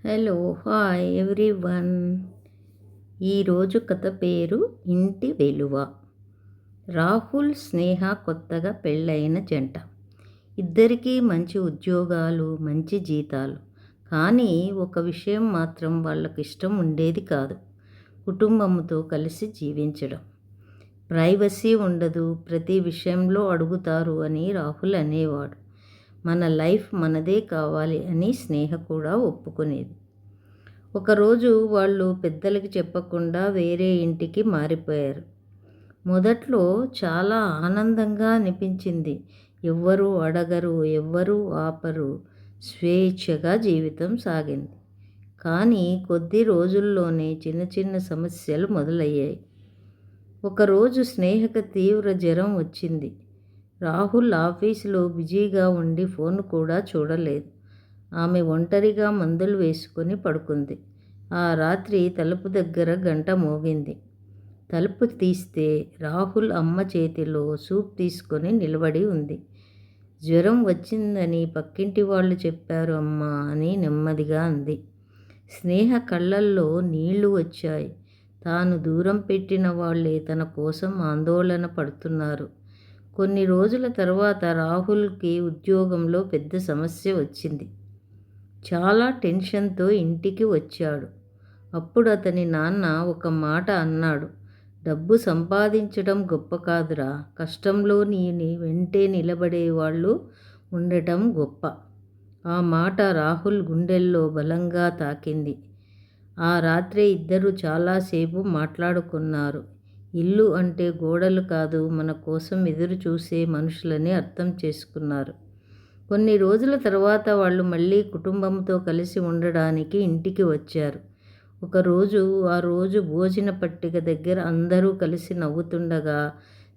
Hello hi everyone. ఈరోజు కథ పేరు ఇంటి వెలువ. రాహుల్ స్నేహ కొత్తగా పెళ్ళైన జంట. ఇద్దరికీ మంచి ఉద్యోగాలు, మంచి జీతాలు. కానీ ఒక విషయం మాత్రం వాళ్ళకి ఇష్టం ఉండేది కాదు: కుటుంబంతో కలిసి జీవించడం. ప్రైవసీ ఉండదు, ప్రతి విషయంలో అడుగుతారు అని రాహుల్ అనేవాడు. మన లైఫ్ మనదే కావాలి అని స్నేహ కూడా ఒప్పుకునేది. ఒకరోజు వాళ్ళు పెద్దలకి చెప్పకుండా వేరే ఇంటికి మారిపోయారు. మొదట్లో చాలా ఆనందంగా అనిపించింది. ఎవ్వరూ అడగరు, ఎవ్వరూ ఆపరు, స్వేచ్ఛగా జీవితం సాగింది. కానీ కొద్ది రోజుల్లోనే చిన్న చిన్న సమస్యలు మొదలయ్యాయి. ఒకరోజు స్నేహకు తీవ్ర జ్వరం వచ్చింది. రాహుల్ ఆఫీసులో బిజీగా ఉండి ఫోన్ కూడా చూడలేదు. ఆమె ఒంటరిగా మందులు వేసుకొని పడుకుంది. ఆ రాత్రి తలుపు దగ్గర గంట మోగింది. తలుపు తీస్తే రాహుల్ అమ్మ చేతిలో సూప్ తీసుకొని నిలబడి ఉంది. జ్వరం వచ్చిందని పక్కింటి వాళ్ళు చెప్పారు అమ్మా అని నెమ్మదిగా అంది. స్నేహ కళ్ళల్లో నీళ్లు వచ్చాయి. తాను దూరం పెట్టిన వాళ్ళే తన కోసం ఆందోళన పడుతున్నారు. కొన్ని రోజుల తర్వాత రాహుల్కి ఉద్యోగంలో పెద్ద సమస్య వచ్చింది. చాలా టెన్షన్తో ఇంటికి వచ్చాడు. అప్పుడు అతని నాన్న ఒక మాట అన్నాడు: డబ్బు సంపాదించడం గొప్ప కాదురా, కష్టంలో నీ వెంటే నిలబడే వాళ్ళు ఉండటం గొప్ప. ఆ మాట రాహుల్ గుండెల్లో బలంగా తాకింది. ఆ రాత్రే ఇద్దరు చాలాసేపు మాట్లాడుకున్నారు. ఇల్లు అంటే గోడలు కాదు, మన కోసం ఎదురు చూసే మనుషులని అర్థం చేసుకున్నారు. కొన్ని రోజుల తర్వాత వాళ్ళు మళ్ళీ కుటుంబంతో కలిసి ఉండడానికి ఇంటికి వచ్చారు. ఆ రోజు భోజన పట్టిక దగ్గర అందరూ కలిసి నవ్వుతుండగా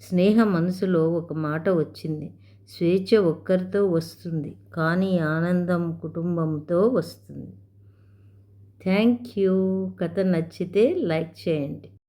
స్నేహ మనసులో ఒక మాట వచ్చింది: స్వేచ్ఛ ఒక్కరితో వస్తుంది, కానీ ఆనందం కుటుంబంతో వస్తుంది. Thank you. కథ నచ్చితే లైక్ చేయండి.